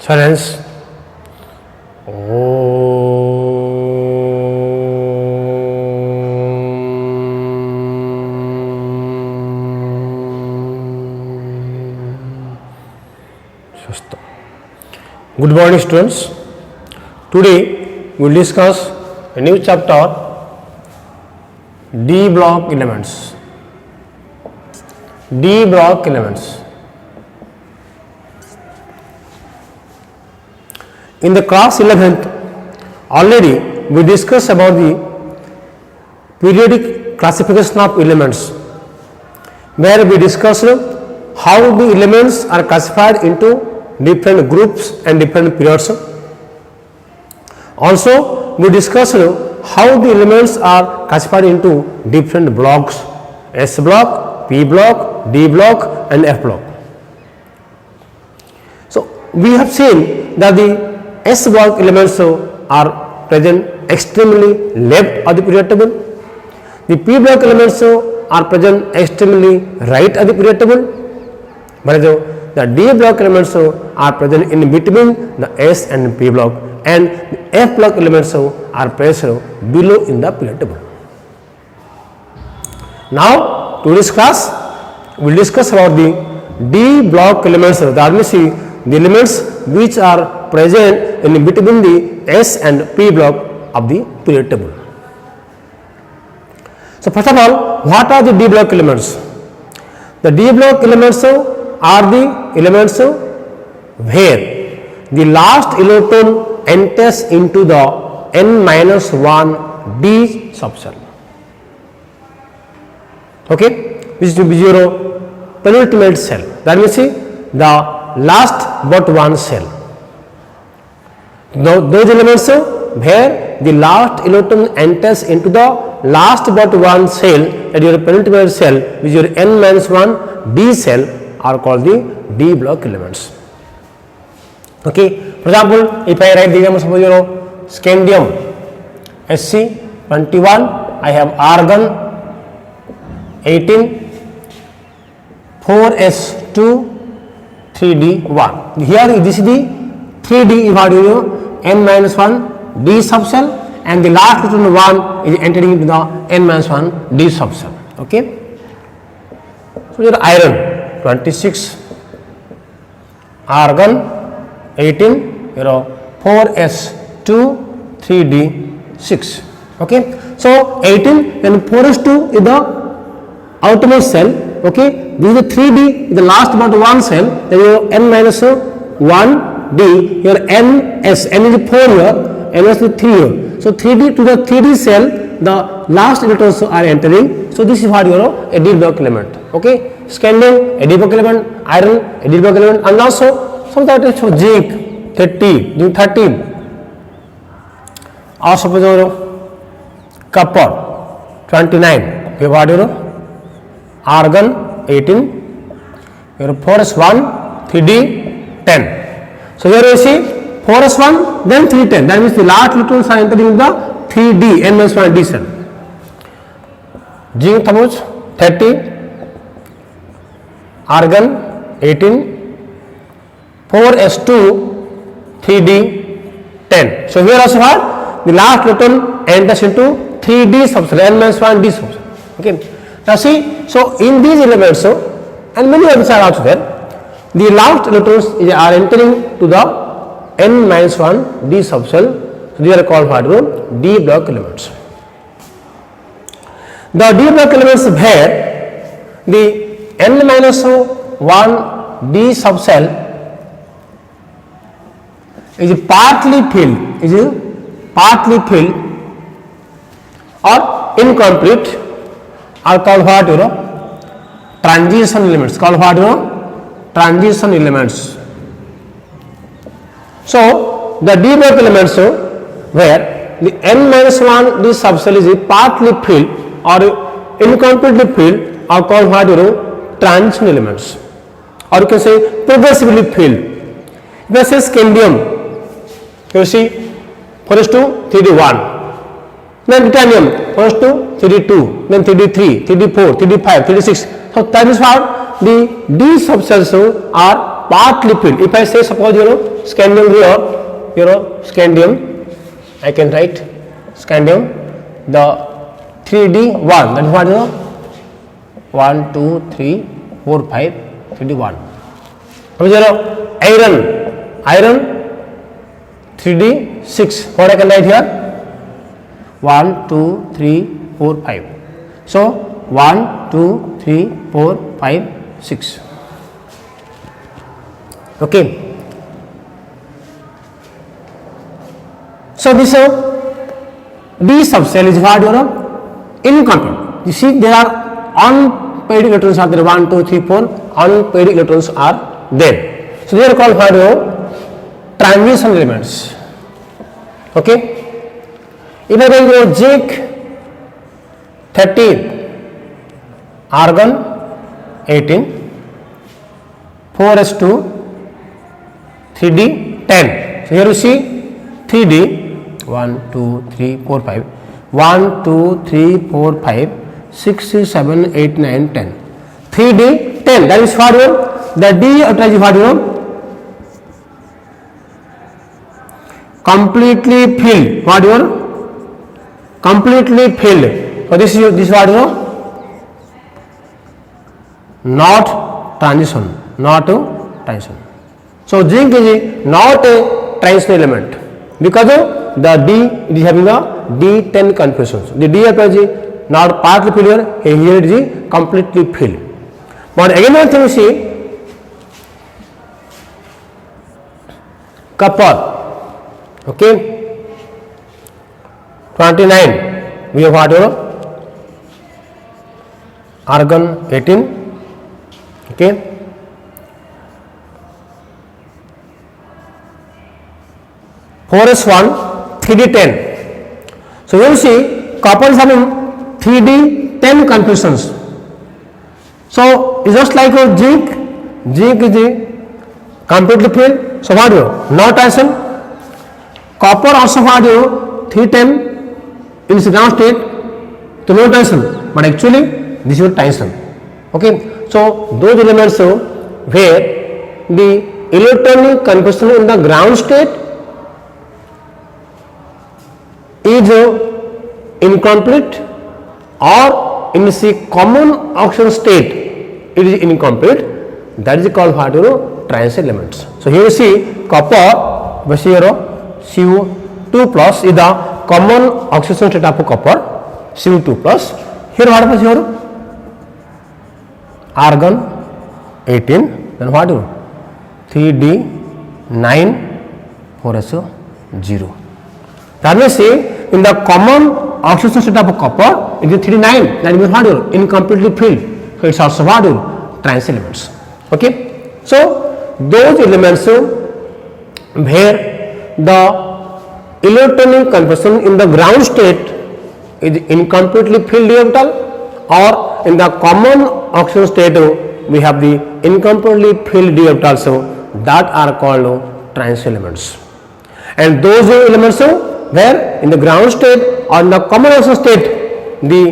Silence. Good morning, students. Today we will discuss a new chapter, D block elements. D block elements. In the class 11th, already we discussed about the periodic classification of elements, where we discussed how the elements are classified into different groups and different periods. Also, we discussed how the elements are classified into different blocks: S block, P block, D block and F block. So, we have seen that the S block elements are present extremely left of the periodic table. The P block elements are present extremely right of the periodic table, whereas the D block elements are present in between the S and P block, and the F block elements are present below in the periodic table. Now, today's class we will discuss about the D block elements, that means the elements which are present in between the S and P block of the periodic table. So, first of all, what are the D block elements? The D block elements are the elements where the last electron enters into the n-1 D subcell. Okay, which is to be your penultimate cell. That means the last but one cell. Now, those elements where the last electron enters into the last but one cell, that your penultimate cell, which is your n-1 D cell, are called the D block elements. Okay. For example, if I write the example, suppose scandium Sc21, I have argon 18, 4s2, 3d1. Here this is the 3d n-1 D subcell, and the last electron 1 is entering into the n-1 D subcell. Okay. So, your iron 26, argon 18, 4s2, 3d6. Okay. So, 18 and 4s2 is the outermost cell. Okay. This is the 3d is the last but one cell, then your n-1 D, your ns, n is 4 here, ns is 3 here. So, 3d to the 3d cell, the last electrons are entering. So, this is what a D block element. Okay. Scandium, a D block element, iron, a D block element, and also some that is zinc 30, zinc 13, or suppose copper 29, we have argon 18, your 4s1, 3d 10. So, here you see 4s1 then 310, that means the last electrons are entering the 3d n-1 D cell. Zinc suppose 30, argon 18, 4s2, 3d 10. So, here also what the last electron enters into 3d subcell, n-1 D subcell. Okay. Now, see, so in these elements and many others are also there, the last electrons are entering to the n-1 D subcell. So, these are called what? D block elements. The D block elements where the n-1 D subcell is partly filled or incomplete are called what? Transition elements. Called what? Transition elements. So, the D block elements where the n-1 D subcell is partly filled or incompletely filled are called what? Transition elements, or you can say progressively filled. If I say scandium, you see 4s2, 3d1, then titanium 4s2, 3d2, then 3d3, 3d4, 3d5, 3d6. So, that is what the D subcells are partly filled. If I say suppose scandium here, scandium, I can write scandium, the 3d1, that is what 1 2 3 4 5 3d1. Iron 3d6, what I can write here 1 2 3 4 5. So 1 2 3 4 5 6. Okay. So this D subcell is what incomplete. You see there are unpaired electrons are there, 1 2 3 4 unpaired electrons are there. So they are called what transition elements. Okay. If I go zinc 13, argon 18, 4s2, 3d 10. So here you see 3d 1 2 3 4 5 1 2 3 4 5 6 7 8 9 10. 3d 10, that is what the D is what completely filled. What completely filled. So this what not transition. So zinc is not a transition element because the D is having a D10 configuration. So the D is not partly filled here, here it is completely filled. But again one thing you see, copper, okay, 29, we have what argon 18, okay, (4s1) 3d10. So you will see copper is having 3d10 configurations. So it's just like zinc is completely filled. So what no transition. Copper also what 310 in its ground state to no transition, but actually this is transition. Okay. So those elements where the electronic configuration in the ground state is incomplete or in the common oxidation state it is incomplete, that is called what transition elements. So here you see copper, Cu2 plus is the common oxidation state of copper, Cu2 plus. Here what is here argon 18, then what 3d9 4s0. That means in the common oxidation state of copper it is 3d9, that means what incompletely filled. So it's also what transition elements. Okay. So those elements where the electronic configuration in the ground state is incompletely filled d orbital, or in the common oxidation state we have the incompletely filled d orbitals, that are called transition elements. And those elements where in the ground state or in the common oxidation state the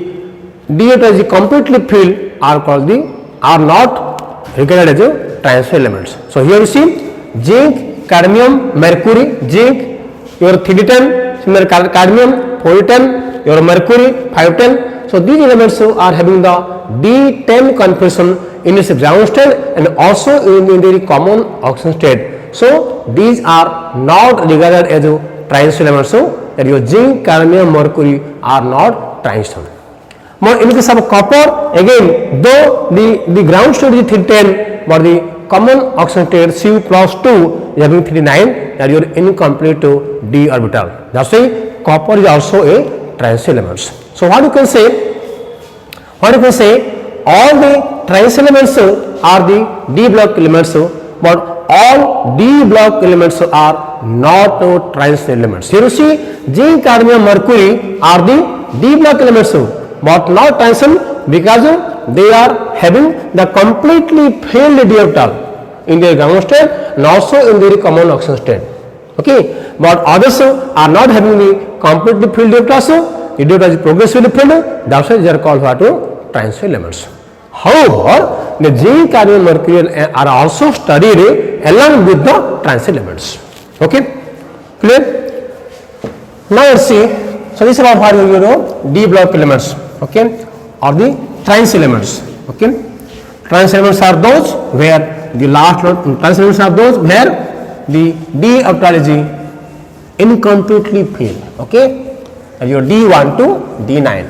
d orbital is completely filled are not regarded as transition elements. So here you see zinc, cadmium, mercury, zinc, your 3d10, similar cadmium 4d10, your mercury 510. So these elements are having the D10 configuration in its ground state and also in the common oxidation state. So these are not regarded as transition elements. So that your zinc, cadmium, mercury are not transition. But in case of copper, again though the ground state is 310, but the common oxidation state Cu plus 2 is having 3d9, that your incomplete d orbital. That's why copper is also a transition elements. So what you can say, all the transition elements are the d block elements, but all d block elements are not transition elements. Here you see zinc, cadmium, mercury are the d block elements, but not transition because they are having the completely filled d orbital in their ground state and also in their common oxidation state. Okay, but others are not having the completely filled d orbitals, the d orbital is progressively filled, that's why they are called what transition elements. However, the zinc, cadmium, mercury are also studied along with the trans elements. Okay, clear? Now let's see. So this is about what you know D block elements. Okay, or the trans elements. Okay, trans elements are those where the last trans elements are those where the D orbital is incompletely filled. Okay, and your D1 to D9.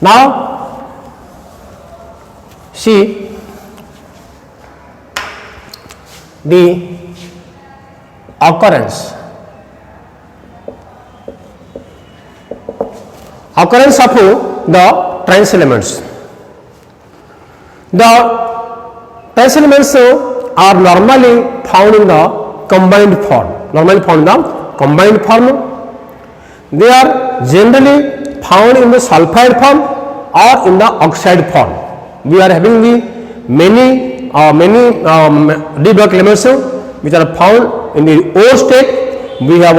Now see the occurrence of the trans elements. The trans elements are normally found in the combined form. They are generally found in the sulfide form or in the oxide form. We are having the many D block elements which are found in the ore state. We have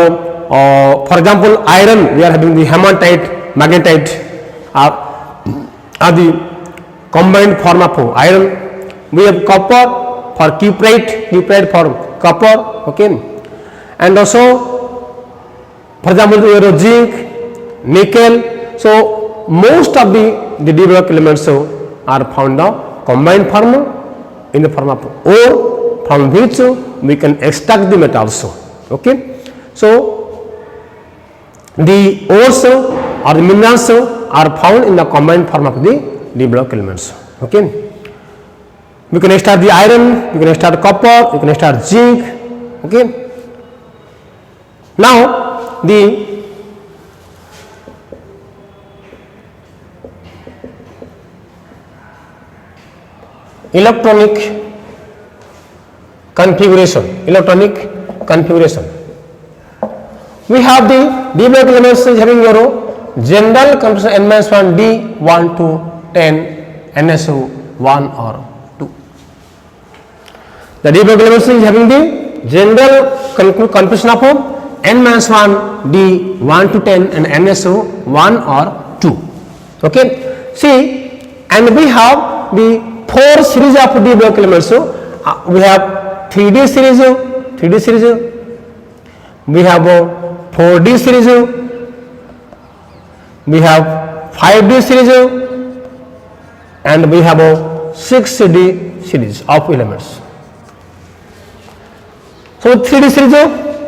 for example iron, we are having the hematite, magnetite are the combined form of iron. We have copper for cuprate for copper. Okay, and also for example we have zinc, nickel. So most of the D block elements are found in the combined form, in the form of ore, from which we can extract the metals. Okay, so the ores or the minerals are found in the combined form of the D block elements. Okay, we can extract the iron, we can extract copper, we can extract zinc. Okay, now the electronic configuration. We have the D block elements having your general configuration n-1 D 1 to 10 NSO 1 or 2. The D block elements is having the general configuration of n-1 D 1 to 10 and NSO 1 or 2. Okay, see, and we have the 4 series of D block elements. We have 3D series, we have 4D series, we have 5D series, and we have 6D series of elements. So 3D series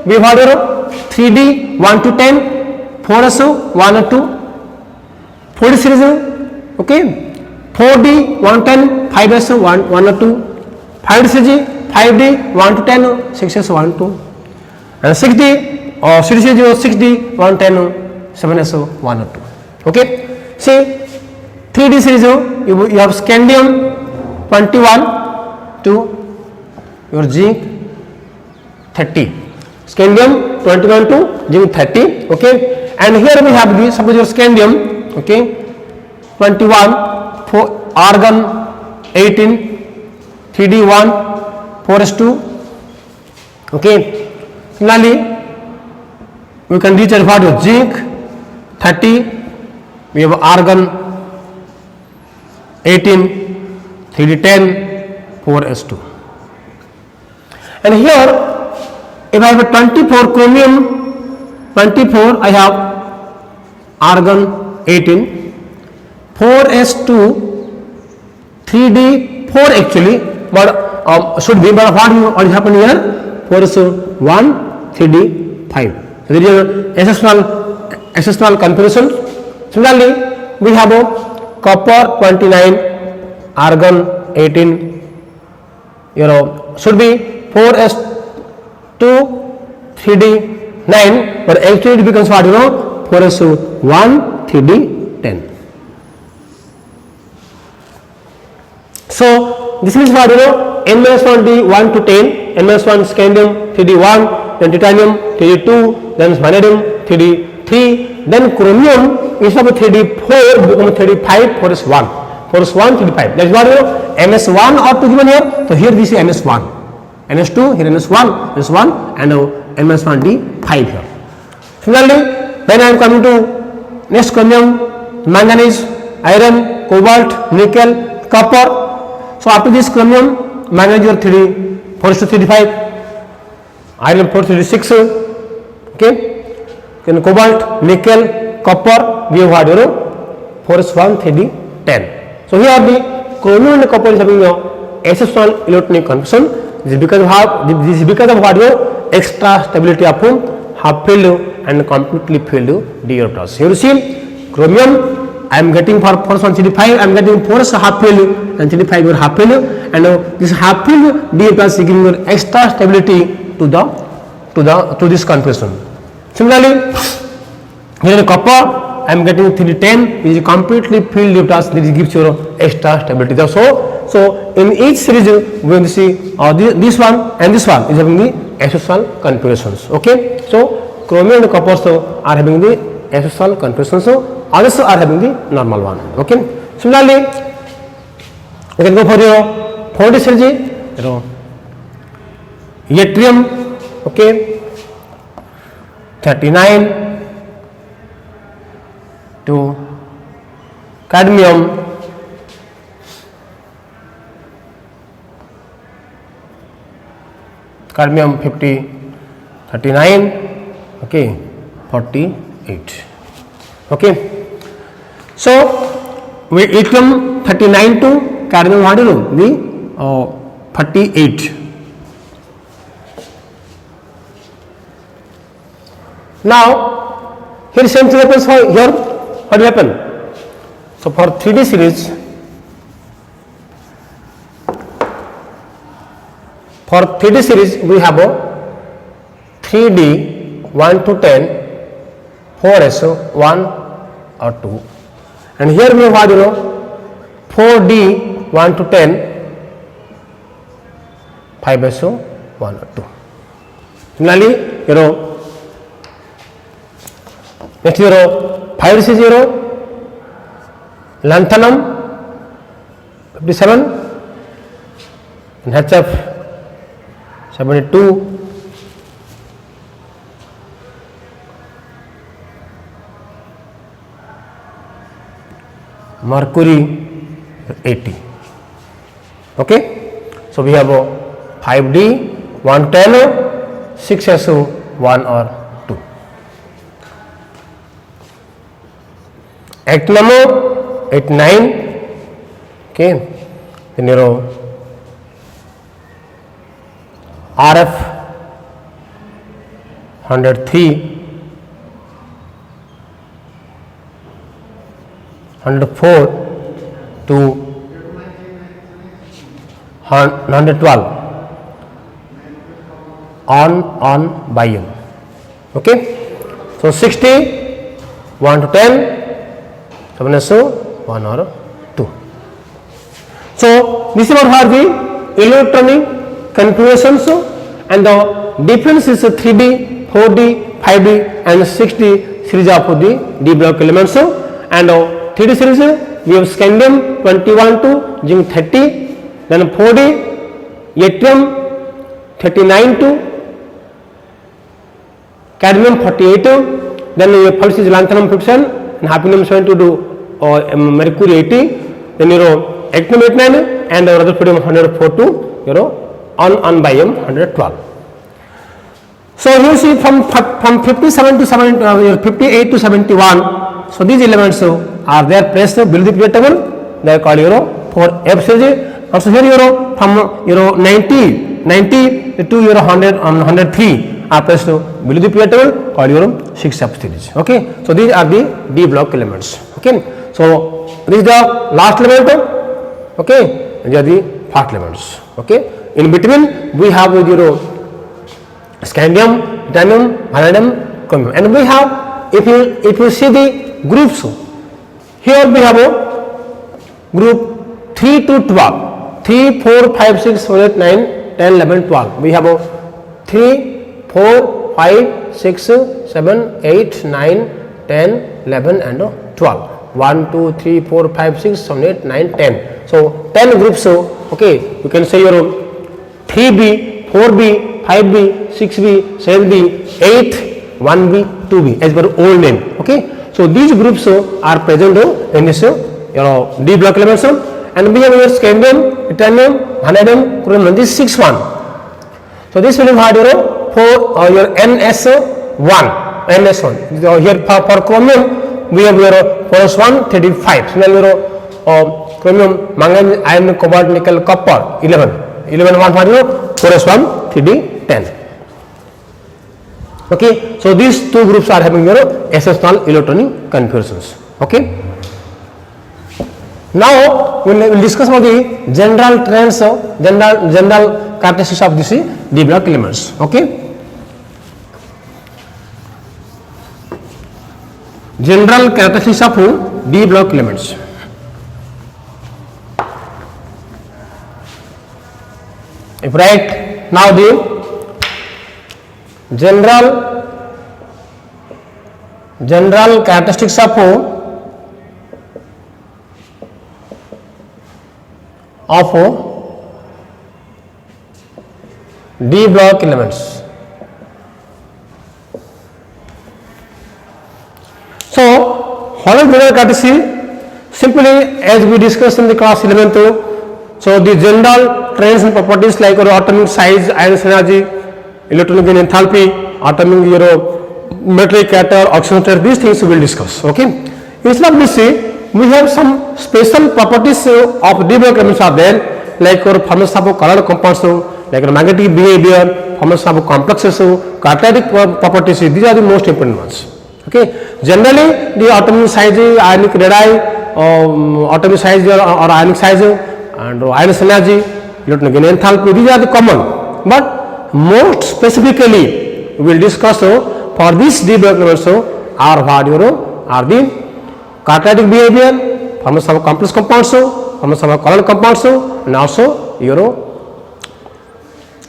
we have 3D 1 to 10, 4SO 1 or 2, 4D series, okay, 4D 1 to 10, 5SO 1 or 2, 5D series 5D 1 to 10, 6SO 1 2, and 6D or series 6D 1 10, 7SO 1 or 2. Okay, see 3D series you have scandium 21 to your zinc 30, scandium 21 to zinc 30. Okay, and here we have the suppose your scandium, okay, 21 for argon 18, 3D1 4s2. Okay, similarly we can reach for your zinc 30, we have argon 18, 3D10, 4s2. And here if I have a 24 chromium 24, I have argon 18, 4s2, 3d4 actually, but should be, but what is happening here? 4s1, 3d5. So there is a ancestral configuration. Similarly, we have a copper 29, argon 18, should be 4s2, 3d9, but actually it becomes what 4s1, 3d10. So this is what n-1 D 1 to 10, n-1 scandium 3d1, then titanium 3d2, then vanadium 3d3, then chromium instead of 3d4 become 3d5, 4s1, 3d5. That is what ns1 or 2 given here. So here we see ns1, ns2, here ns1, ns1, and n-1 d5 here. Similarly, when I am coming to next chromium, manganese, iron, cobalt, nickel, copper. So after this chromium, manganese your 3D, 4:35, iron 4:36, okay. Then cobalt, nickel, copper, we have had 4:1, 3D, 10. So here the chromium and copper is having your exceptional electronic configuration. This is because of what your extra stability of half filled and completely filled d orbitals. Here you see chromium, I am getting for 4:135, I am getting 4 half filled and 35 your half filled, and this half filled d orbitals is giving you extra stability to this configuration. Similarly, here in copper, I am getting 310, which is completely filled d orbitals. This gives you extra stability. So in each series we will see this one and this one is having the exceptional configurations. Okay, so chromium and copper are having the exceptional configurations, so others are having the normal one. Okay, similarly you can go for your 40 series, yttrium, okay, 39 to cadmium, cadmium 50, 39, okay, 48. Okay, so we yttrium 39 to cadmium what do the 38. Now here same thing happens for here. What will happen? So for 3D series, we have a 3D 1 to 10, 4S 1 or 2, and here we have 4D 1 to 10, 5S 1 or 2. Similarly, next 5 is lanthanum 57 and HF 72, mercury 80. Okay, so we have 5D 110, 6S 1 or 2. Actinum 89, okay, then RF 103, 104 to 112 on biome. Okay, so 60 1 to 10, 7SO 1 or 2. So this is what are the electronic configurations, and the difference is 3D, 4D, 5D and 6D series of the D block elements. And 3D series we have scandium 21 to zinc 30, then 4D yttrium 39 to cadmium 48, then we have first is lanthanum 57 and hafnium 72 to mercury 80, then actinium 89 and rutherfordium 104 to on biome 112. So you see from 57 to 58 to 71, so these elements are there placed below the periodic table. They are called for F series. Also here from 90 to 103 are placed below the periodic table, called 6F series. Okay, so these are the D block elements. Okay, so this is the last element. Okay, these are the first elements. Okay, in between we have scandium, titanium, vanadium, chromium, and we have, if you see the groups, here we have a group 3 to 12, 3, 4, 5, 6, 7, 8, 9, 10, 11, 12. We have a 3, 4, 5, 6, 7, 8, 9, 10, 11 and 12. 1, 2, 3, 4, 5, 6, 7, 8, 9, 10. So 10 groups. Okay, you can say 3B, 4B, 5B, 6B, 7B, 8, 1B, 2B as per old name. Okay, so these groups are present in this D block elements, and we have your scandium, titanium, vanadium, chromium. This 6 1. So this will have your 4 your NS1. NS1. So here for chromium we have your 4s1 35. So your chromium, manganese, iron, cobalt, nickel, copper 11. 11 1 for your 4s1 3d 10. Okay, so these two groups are having your s-nal electronic configurations. Okay. Now we will discuss about the general trends of general characteristics of this D block elements. Okay. General characteristics of D block elements. If write now the general characteristics of D block elements. So, what is general characteristic? Simply as we discussed in the class 11th, so the general trends and properties like atomic size, ion energy, electronic enthalpy, atomic metallic character, oxidation character, these things we will discuss. Okay. Instead of this, we have some special properties of D block elements are there, like formation of colored compounds, like magnetic behavior, formation of complexes, catalytic properties. These are the most important ones. Okay. Generally, the atomic size, ionic radii, atomic size or ionic size, and ion energy, electronic enthalpy. These are the common, but most specifically we will discuss for this D block elements are the catalytic behavior, formation of complex compounds, formation of colored compounds, and also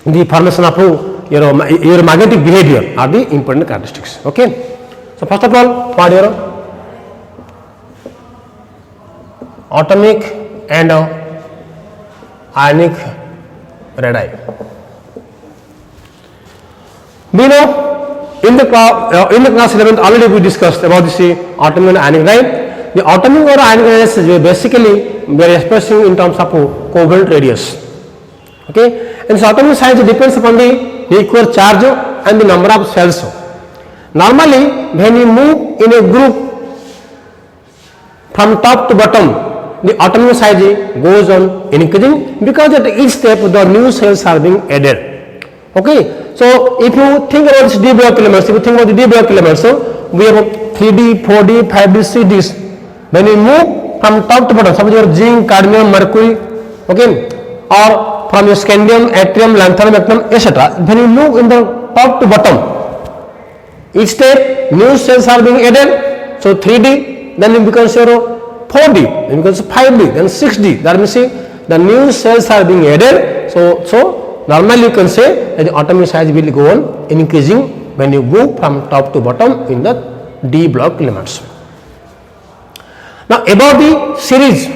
the formation of your magnetic behavior are the important characteristics. Okay. So first of all, what atomic and ionic radii. We know in the class 11th already we discussed about this atomic and ionic radii. The atomic or ionic radius is basically we are expressing in terms of covalent radius. Okay, and so atomic size depends upon the equal charge and the number of cells. Normally, when you move in a group from top to bottom, the atomic size goes on increasing because at each step the new cells are being added. Okay, so if you think about this D block elements, we have 3D, 4D, 5D, 6D. When you move from top to bottom, suppose your zinc, cadmium, mercury, okay, or from your scandium, yttrium, lanthanum, actinium, etc. When you move in the top to bottom, each step new cells are being added. So 3D, then it becomes your 4D, then it becomes 5D, then 6D. That means the new cells are being added. So normally you can say that the atomic size will go on increasing when you move from top to bottom in the D block elements. Now about the series,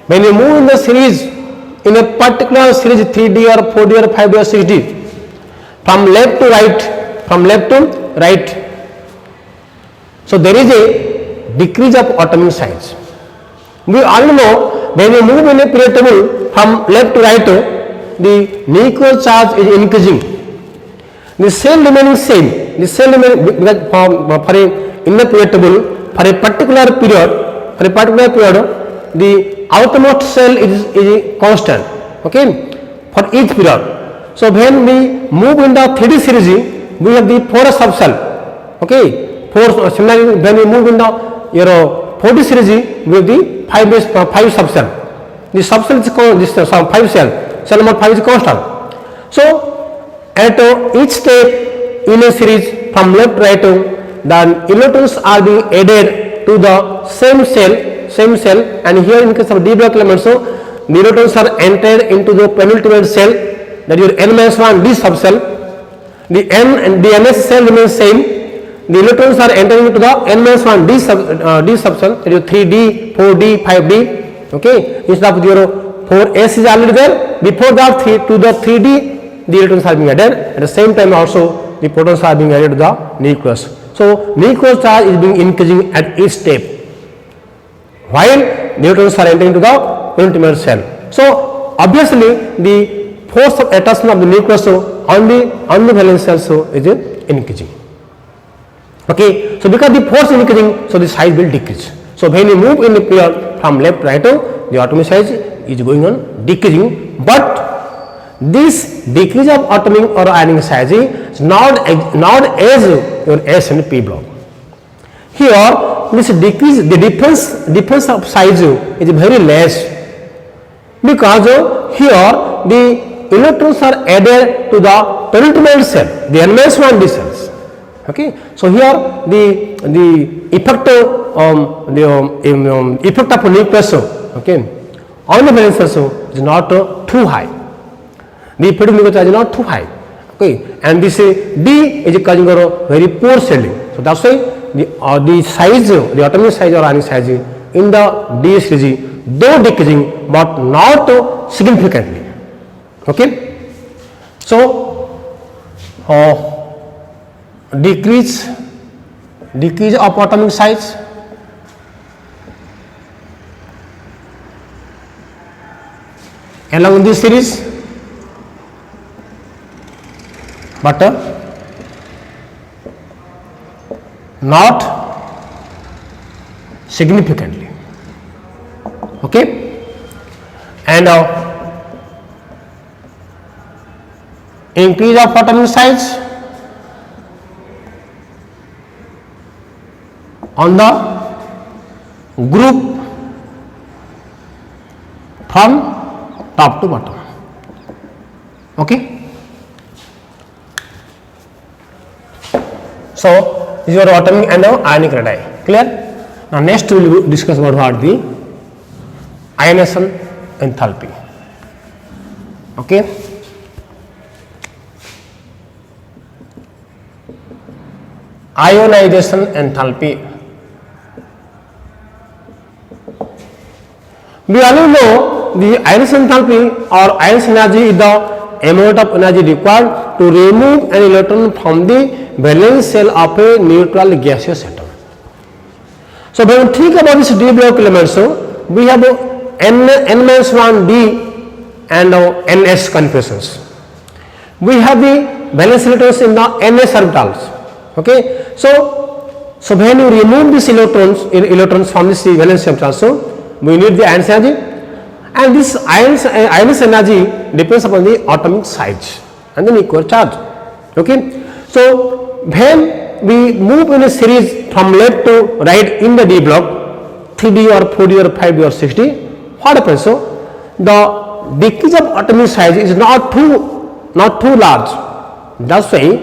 when you move in the series in a particular series 3D or 4D or 5D or 6D, from left to right, so there is a decrease of atomic size. We already know when you move in a periodic table from left to right, the nuclear charge is increasing. The cell remaining same. The cell remaining for in the periodic table for a particular period. The outermost cell is constant. Okay, for each period. So when we move in the 3D series, we have the 4 subcell. Okay, 4. Similarly, when we move in the 4D series, we have the 5 subcell. The subcell is this 5 cell. Cell number 5 is constant. So at each step in a series from left to right, the electrons are being added to the same cell, and here in case of D block elements, so the electrons are entered into the penultimate cell, that is your n-1 D subcell. The n and the ns cell remains same. The electrons are entering into the n-1 D subcell, that is 3D, 4D, 5D. Okay, instead of your 4s is already there. Before that, to the 3D, the electrons are being added. At the same time, also the protons are being added to the nucleus. So nucleus charge is being increasing at each step. While the electrons are entering into the unit metal cell. So obviously the force of attachment of the nucleus on the valence cells is increasing. Okay, so because the force is increasing, so the size will decrease. So when you move in the period from left to right, the atomic size is going on decreasing, but this decrease of atomic or ionic size is not as your S and P block. Here this decrease, the difference of size is very less, because here the electrons are added to the peritoneal cell, the N-1d cells. Okay, so here the effect of nucleus, okay, on the valence cells is not too high. The effective nucleus is not too high. Okay, and this D is causing a very poor shielding. So that's why the size, the atomic size or ionic size in the D series, though decreasing but not significantly. Okay, so decrease of atomic size, along this series, but not significantly. Okay, and increase of atomic size on the group from top to bottom. Okay. So this is your atomic and ionic radii. Clear? Now next we will discuss about the ionization enthalpy. Okay. Ionization enthalpy. We already know the ionization enthalpy or ionization energy is the amount of energy required to remove an electron from the valence cell of a neutral gaseous atom. So when we think about this d block elements, we have n-1d and ns configurations. We have the valence electrons in the ns orbitals. Okay, so when you remove these electrons from this valence electrons, we need the ionization energy, and this ionization energy depends upon the atomic size and the nuclear charge. Okay, so when we move in a series from left to right in the D block, 3D or 4D or 5D or 6D, what happens? So the decrease of atomic size is not too large. That's why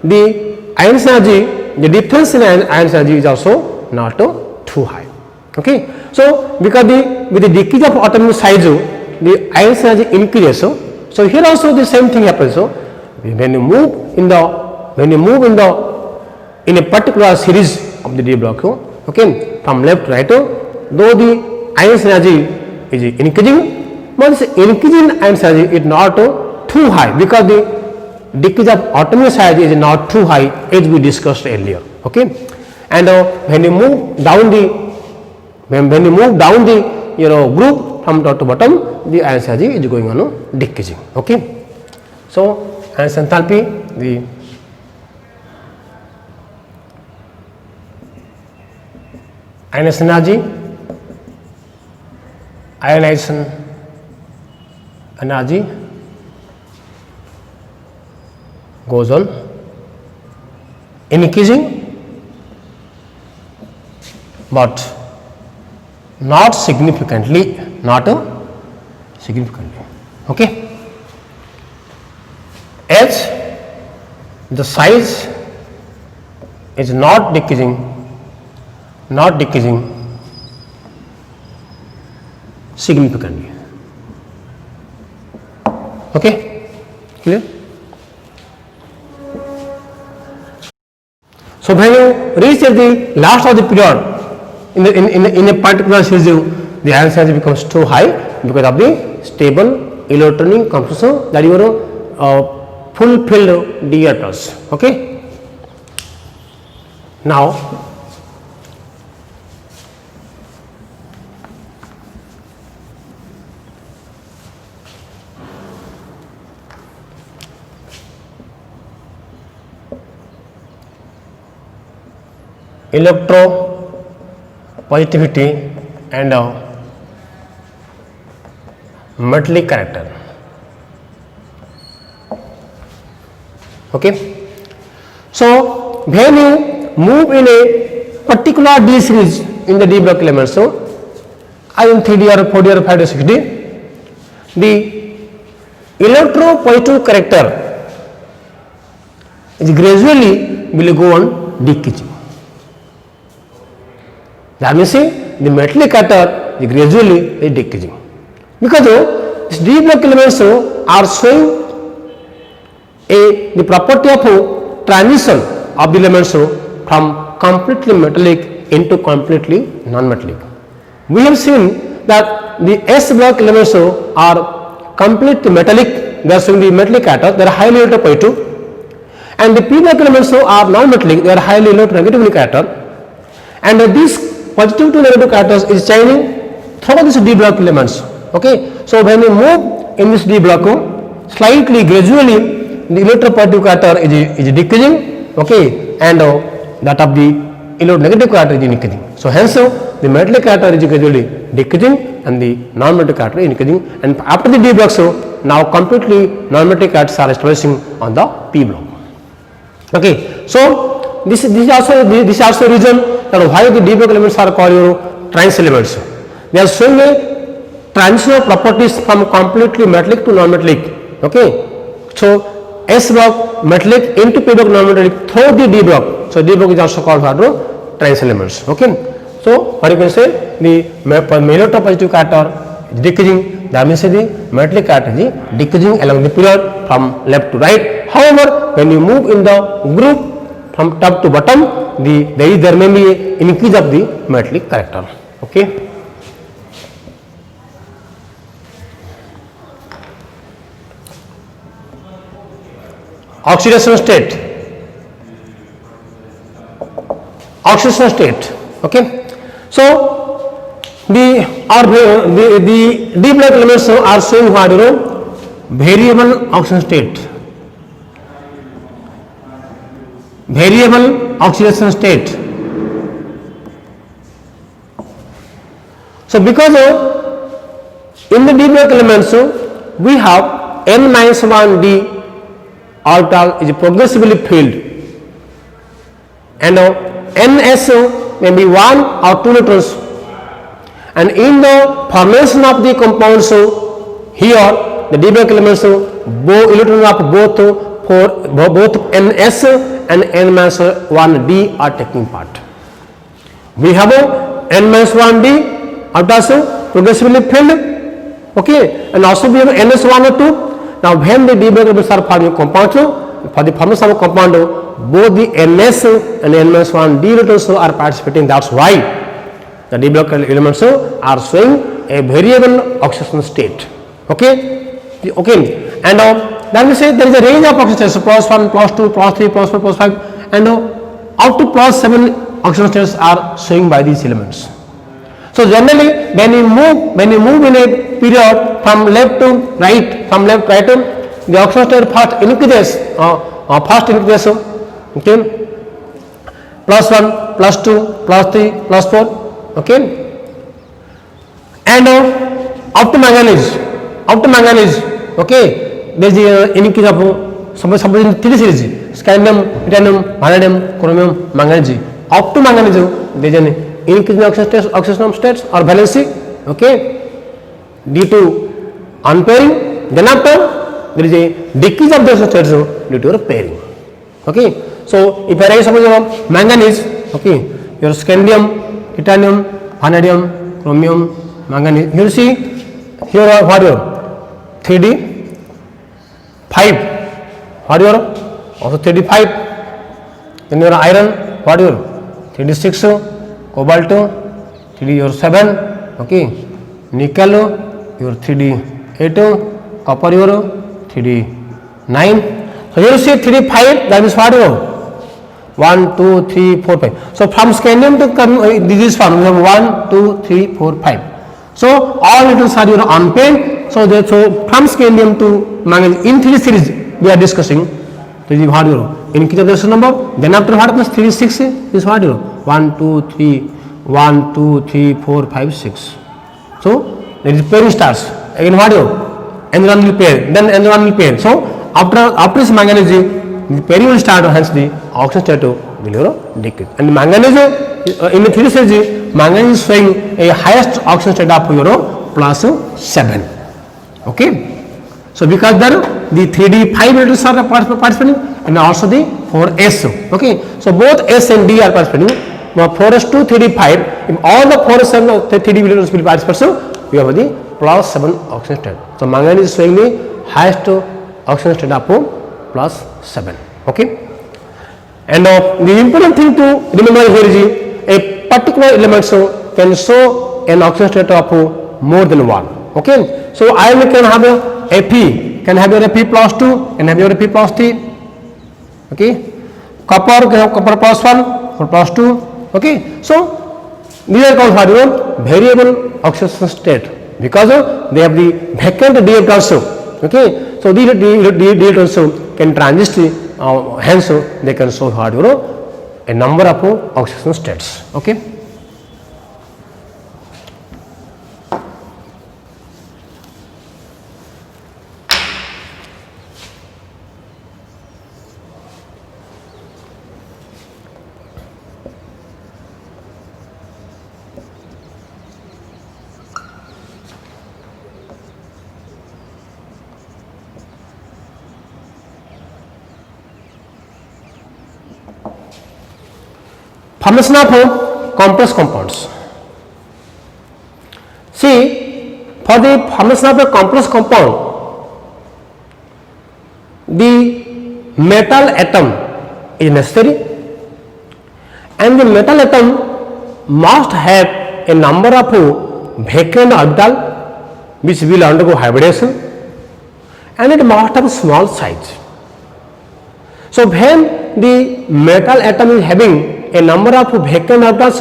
the ionization energy, the difference in ionization energy is also not too high. Okay, so because with the decrease of atomic size, the ionization energy increases. So here also the same thing happens. So when you move in a particular series of the D block, okay, from left to right, though the ionization energy is increasing, but this increasing ionization energy is not too high, because the decrease of atomic size is not too high, as we discussed earlier. Okay, and when you move down the group from top to bottom, the ionization energy is going on decreasing. Okay, so ionization enthalpy, the ionization energy goes on increasing, but not significantly. Okay, as the size is not decreasing significantly. Okay, clear? So when you reach at the last of the period in a particular series, the ionization energy becomes too high because of the stable electronic composition, that your fulfilled D atoms. Okay. Now electropositivity and metallic character. Okay, so when you move in a particular D series in the D block elements, so either 3D or 4D or 5D or 6D, the electropositive character is gradually will go on decreasing. That means the metallic character is gradually is decreasing, because these D block elements are showing the property of transition of the elements from completely metallic into completely non-metallic. We have seen that the S block elements are completely metallic, they are showing the metallic character, they are highly electropositive, and the P block elements are non-metallic, they are highly electronegative in character, and this positive to negative characters is changing through these D block elements. Okay, so when we move in this D block, slightly gradually the electropositive character is decreasing, okay, and that of the electronegative character is increasing. So hence the metallic character is gradually decreasing and the non-metallic character is increasing, and after the D block, so now completely non-metallic characters are establishing on the P block. Okay, so this is also reason that why the D block elements are called trans elements. They are showing a transitional properties from completely metallic to non-metallic. Okay, so S block metallic into P block non-metallic through the D block. So D block is also called what? Trans elements. Okay, so what you can say, the electropositive character is decreasing, that means the metallic character is decreasing along the period from left to right. However, when you move in the group from top to bottom, there may be an increase of the metallic character. Okay. Oxidation state. Okay, so the D block elements are showing what? Variable oxidation state. Variable oxidation state. So because in the D block elements we have N-1 D orbital is progressively filled, and NS may be 1 or 2 neutrons, and in the formation of the compounds here the D block elements electrons of both NS and N-1 D are taking part. We have N-1 D orbitals progressively filled, okay, and also we have NS1 or 2. Now when the D block elements are forming compounds, for the formation of a compound, both the NS and N-1 D electrons are participating. That's why the D block elements are showing a variable oxidation state. Okay, and then we say there is a range of oxidation states, plus 1, plus 2, plus 3, plus 4, plus 5, and up to plus 7 oxidation states are showing by these elements. So generally, when you move in a period from left to right, the oxidation state first increases. Okay, plus 1, plus 2, plus 3, plus 4. Okay, and up to manganese. Okay, there is an increase of suppose in 3 series: scandium, titanium, vanadium, chromium, manganese. Up to manganese, there is an increase in oxidation states or valency. Okay, due to unpairing. Then after there is a decrease of those states due to pairing. Okay, so if I write suppose manganese, okay, your scandium, titanium, vanadium, chromium, manganese. You see here are what your 3D 5, what your also 3D 5. Then your iron, what your 3D 6, cobalt 3D your 7, okay, nickel your 3D 8, copper your 3D 9. So here you see 3D 5, that is what your 1, 2, 3, 4, 5. So from scandium to come this is form 1, 2, 3, 4, 5. So all metals are unpaired. So from scandium to manganese in 3 series we are discussing. So this is what increase of the number. Then after what happens 3, 6 is what 1, 2, 3, 1, 2, 3, 4, 5, 6. So there is pairing starts. Again what you? N1 will pair, then N1 will pair. So after this manganese, the pairing will start, hence the oxygen state will decrease. And manganese in the 3 stage, manganese is showing a highest oxygen state of plus 7. Okay. So because there the 3D 5 electrons are participating and also the 4s. Okay. So both S and D are participating. Now 4s2, 3D 5. If all the 4s and 3D electrons will participate, so we have the plus 7 oxygen state. So manganese is showing the highest oxygen state of plus 7. Okay. And the important thing to remember here is a particular element can show an oxygen state of more than 1. Okay. So iron can have a Fe, can have your Fe plus 2, can have your Fe plus 3. Okay. Copper can have copper plus 1 or plus 2. Okay. So these are called variable oxidation state because they have the vacant d also. Okay. So these d also can transit, hence they can show a number of oxidation states. Okay. Formation of complex compounds. See, for the formation of a complex compound, the metal atom is necessary, and the metal atom must have a number of vacant orbital which will undergo hybridization, and it must have small size. So when the metal atom is having a number of vacant orbitals,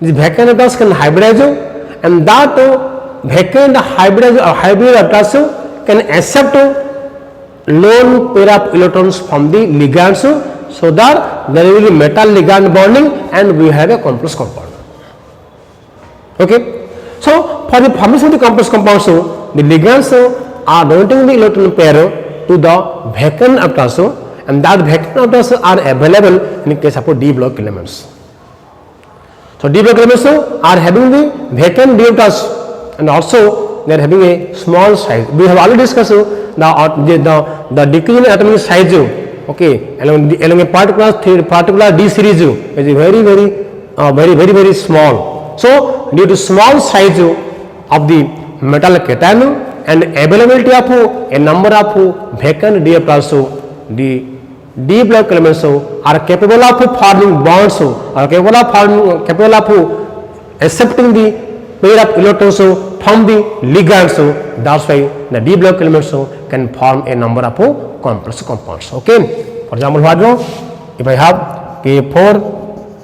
these vacant orbitals can hybridize, and that vacant hybrid orbitals can accept lone pair of electrons from the ligands, so that there will be metal ligand bonding and we have a complex compound. Okay. So for the formation of the complex compounds, the ligands are donating the electron pair to the vacant orbitals, and that vacant orbitals are available in the case of d block elements. So d block elements are having the vacant d orbitals, and also they are having a small size. We have already discussed the decreasing atomic size. Okay, along a particular d series is very small. So due to small size of the metal cation and availability of a number of vacant d orbitals, the d block elements are capable of forming bonds, are capable of accepting the pair of electrons from the ligands. That's why the d block elements can form a number of complex compounds. Okay. For example, what now? If I have K4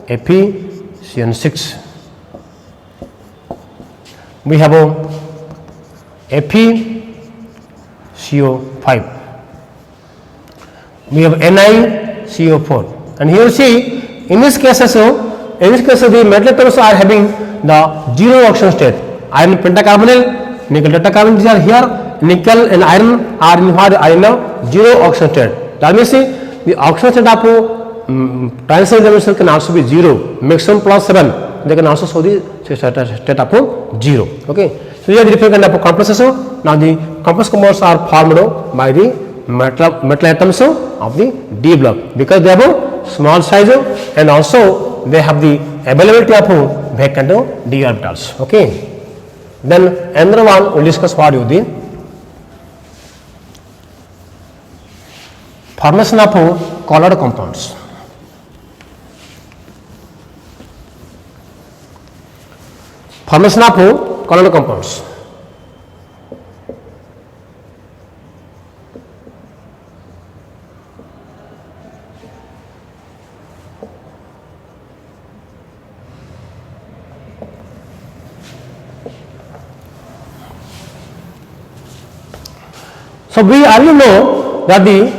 FeCN6, we have FeCO5. We have NiCO4, and here see in this case the metal atoms are having the zero oxidation state. Iron pentacarbonyl, nickel tetracarbonyl, these are here. Nickel and iron are in what? Are in zero oxidation state. That means the oxidation state of transition dimension can also be 0. Maximum plus 7. They can also show the state of 0. Okay. So here the different kind of complexes. Now the complex compounds are formed by the metal atoms of the d block because they have a small size and also they have the availability of vacant d orbitals. Okay. Then another one we will discuss what is the formation of colored compounds. Formation of colored compounds. So we already know that the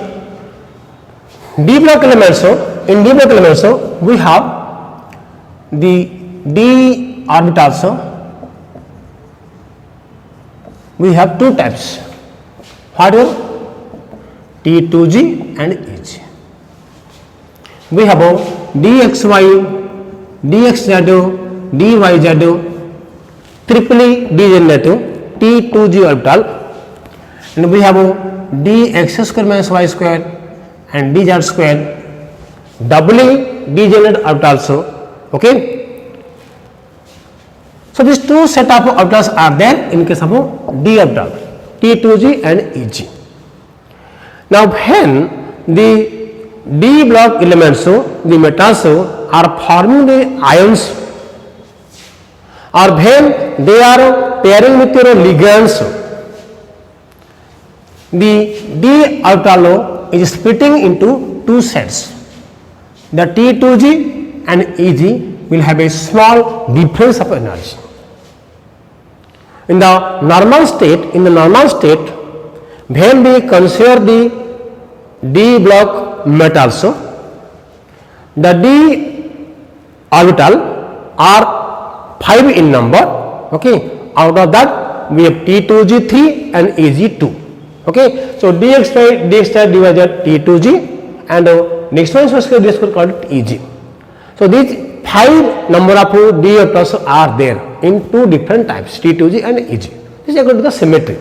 d block elements, in d block elements we have the d orbitals, we have two types. What are T2g and Eg. We have dxy, dxz, dyz, triply degenerative T2g orbital, and we have dx square minus y square and dz square doubly degenerate orbitals. Okay. So these two set of orbitals are there in case of d orbital, T2g and Eg. Now when the d block elements, the metals are forming the ions, or when they are pairing with your ligands, the d orbital is splitting into two sets. The T2g and Eg will have a small difference of energy. In the normal state, when we consider the d block metals, the d orbital are 5 in number. Okay, out of that we have T2g3 and Eg2. Okay, so dx divided T2g, and next one is called Eg. So these 5 number of d orbitals are there in two different types, T2g and Eg. This is according to the symmetry.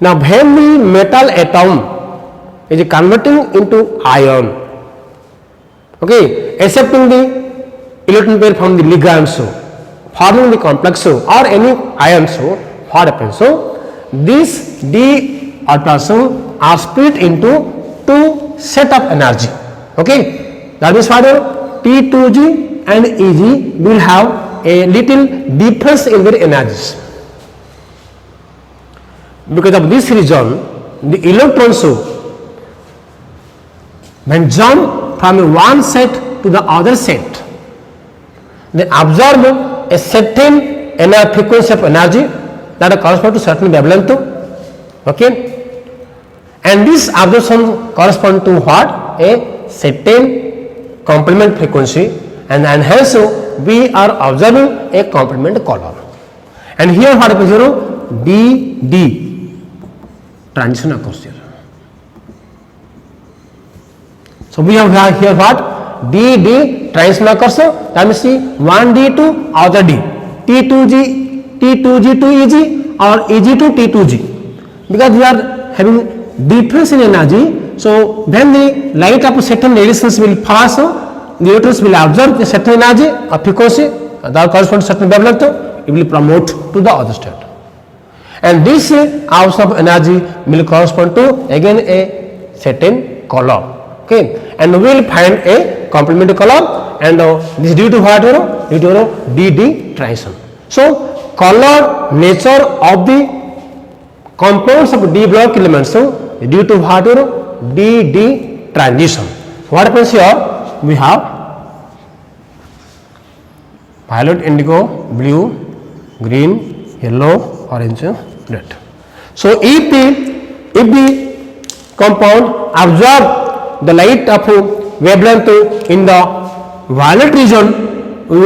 Now when the metal atom is converting into ion, okay, accepting the electron pair from the ligands, forming the complex or any ions, what happens? So these d orbitals are split into two set of energy. Okay, that is why T2g and Eg will have a little difference in their energies. Because of this reason, the electrons when jump from one set to the other set, they absorb a certain frequency of energy that corresponds to certain wavelength. Okay, and this absorption corresponds to what? A certain complement frequency, and hence we are observing a complement color. And here what happens? d transition occurs here. So we have here what? d transition occurs. That means one d to other d, T2g to Eg or Eg to T2g, because we are having difference in energy. So when the light of certain radiations will pass, the electrons will absorb a certain energy or frequency that corresponds to certain wavelength, it will promote to the other state, and this absorption of energy will correspond to again a certain color. Okay, and we will find a complementary color, and this due to what? Due to d transition. So color nature of the compounds of d block elements due to what? d transition. What happens here? We have violet, indigo, blue, green, yellow, orange, red. So if the compound absorb the light of wavelength in the violet region, we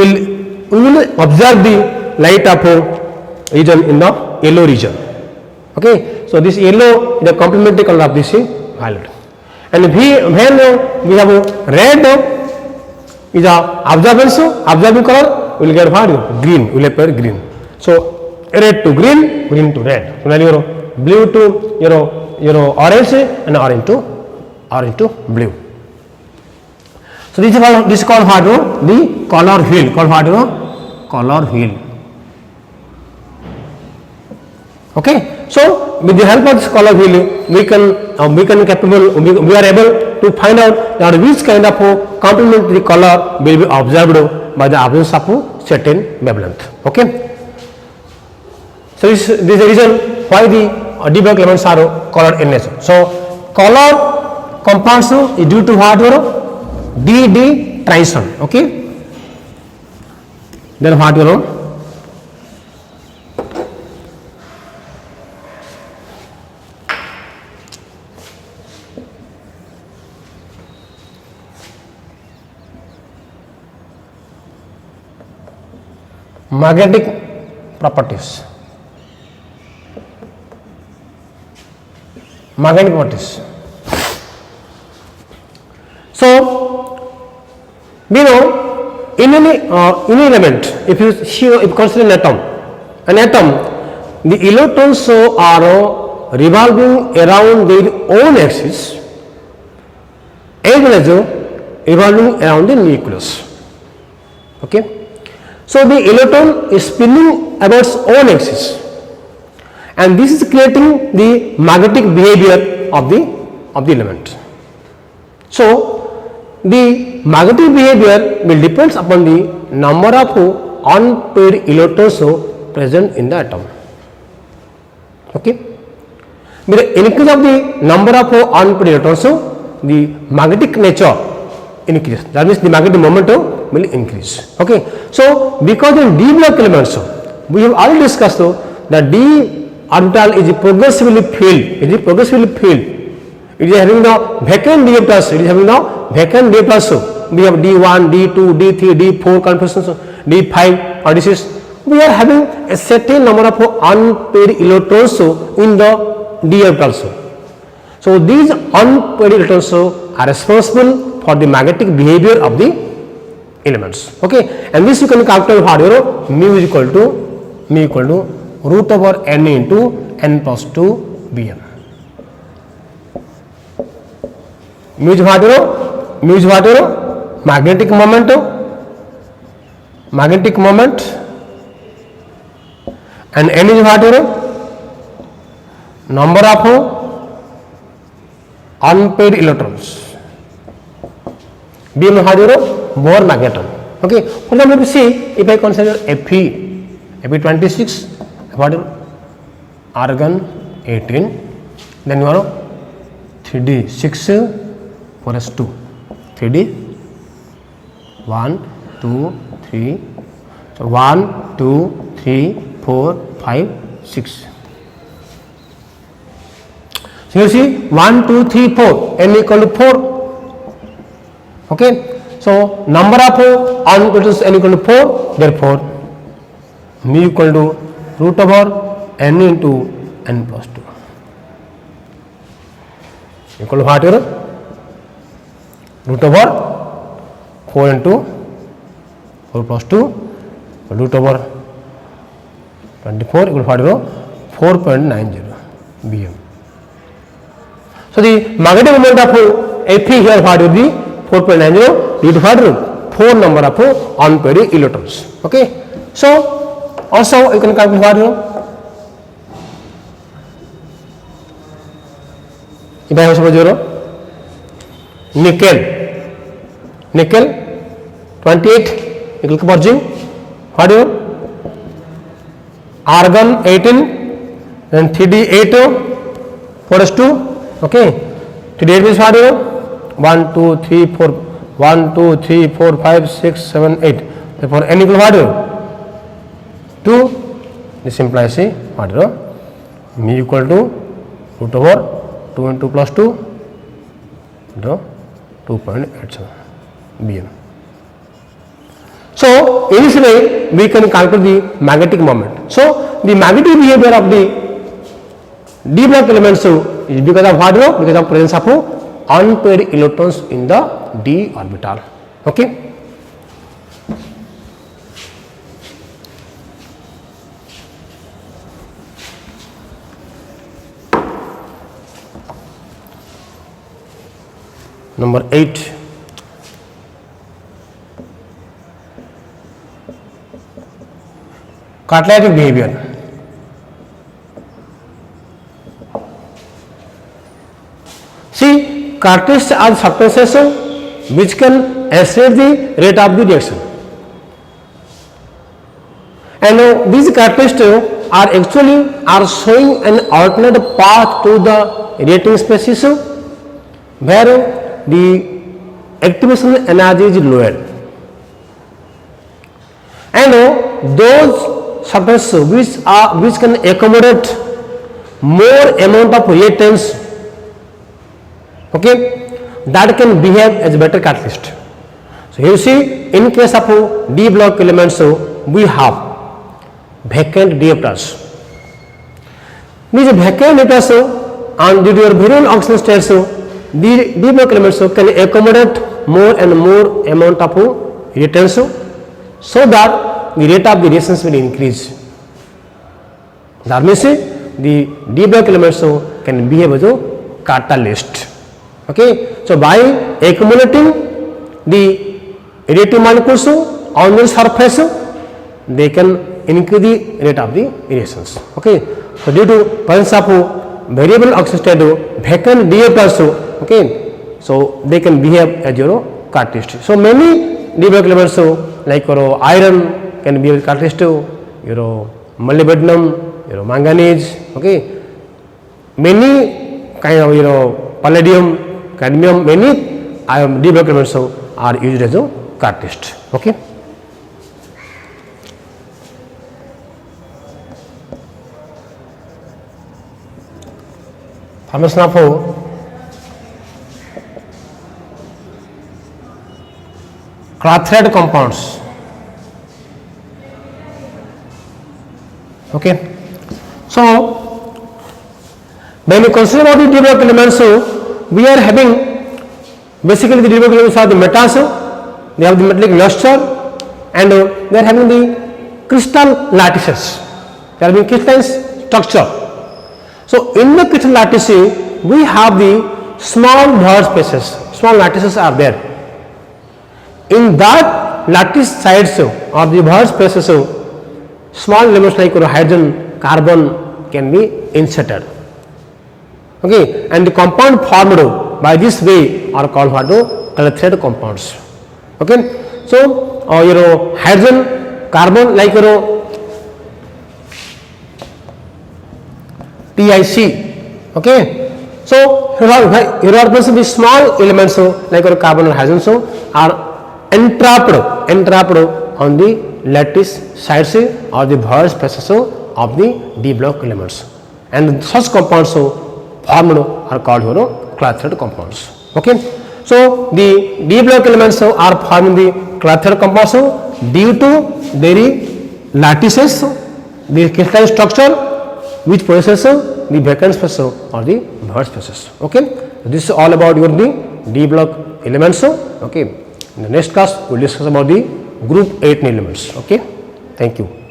will observe the light of region in the yellow region. Okay, so this yellow is the complementary color of this violet, and when we have red is the observing color, we will get what? Green, we will appear green. So red to green, green to red. So then blue to orange, and orange to blue. So this is called what? The color wheel. Called what? Color wheel. Okay. So with the help of this color wheel, we are able to find out that which kind of complementary color will be observed by the absence of certain wavelength. Okay. So this is the reason why the d block elements are colored in nature. So color compounds is due to what? d transition. Okay. Then what? magnetic properties. Magnetic properties. So we know in any element, if you consider an atom, the electrons are revolving around their own axis as well as revolving around the nucleus. Okay, so the electron is spinning about its own axis, and this is creating the magnetic behavior of the element. So the magnetic behavior will depends upon the number of unpaired electrons present in the atom. Okay, with the increase of the number of unpaired electrons, the magnetic nature increase. That means the magnetic moment will increase. Okay, so because in d block elements, we have already discussed that d orbital is progressively filled. It is progressively filled. It is having the vacant d plus. It is having the vacant d plus. We have d1, d2, d3, d4 configurations, d5 or d6. We are having a certain number of unpaired electrons in the d orbitals. So these unpaired electrons are responsible for the magnetic behavior of the elements. Okay, and this you can calculate how mu is equal to root over n into n plus 2 bm. Mu is what magnetic moment, and n is what number of unpaired electrons. Bm is Bohr magneton. Okay, for example, if see, if I consider Fe26, what argon 18, then you are 3d 6 4s2, 3d 1 2 3, so 1 2 3 4 5 6. So you see 1 2 3 4, n equal to 4. Okay, so number of unpaired n equal to 4, therefore mu equal to root over n into n plus 2 equal to what? Root over 4 into 4 plus 2 root over 24 equal to what? 4.90 bm. So the magnetic moment of Fe here what will be 4.90 due to what? 4 number of unpaired electrons. Okay, so also you can calculate what? If I have suppose nickel 28 equal to zinc, what do you? Argon 18 and 3d8 4s2. Okay, 3d8 means what do you? 1 2 3 4 1 2 3 4 5 6 7 8. Therefore n equal what? 2. This implies what? Mu equal to root over 2 into plus 2 into 2.87 bm. So in this way we can calculate the magnetic moment. So the magnetic behavior of the d block elements is because of what? Because of presence of unpaired electrons in the d orbital. Okay. Number 8. Catalytic behavior. See, catalysts are substances which can accelerate the rate of the reaction, and these catalysts are actually showing an alternate path to the reacting species where the activation energy is lower, and those substances which can accommodate more amount of reactants, okay, that can behave as better catalyst. So you see, in case of d block elements we have vacant d plus. These vacant d plus and due to your variable oxidation states, the d block elements can accommodate more and more amount of reactants, so that the rate of the reactions will increase. That means the d block elements can behave as a catalyst. Okay, so by accumulating the reactive molecules on the surface, they can increase the rate of the reactions. Okay, so due to presence of variable oxidation state, vacant d plus, okay, so they can behave as your catalyst. So many d block elements like your iron can be a catalyst, your molybdenum, your manganese, okay, many kind of palladium, cadmium, many d block elements are used as a catalyst. Okay. Formation of clathrate compounds. Okay. So when you consider about the d block elements, we are having basically the d block elements are the metals, they have the metallic luster, and they are having the crystal lattices, they are having crystalline structure. So in the crystal lattice we have the small void spaces, small lattices are there. In that lattice sides or the void spaces, small elements like hydrogen, carbon can be inserted. Okay, and the compound formed by this way are called what? Clathrate compounds. Okay, so hydrogen, carbon like TIC. Okay, so here are the small elements like carbon or hydrogen are entrapped on the lattice sides or the void spaces of the d block elements, and such compounds formed are called clathrate compounds. Okay, so the d block elements are formed the clathrate compounds due to their lattices, the crystalline structure which possesses the vacant space or the void spaces. Okay, this is all about your the d block elements. Okay, in the next class we will discuss about the group 8 elements. Okay, thank you.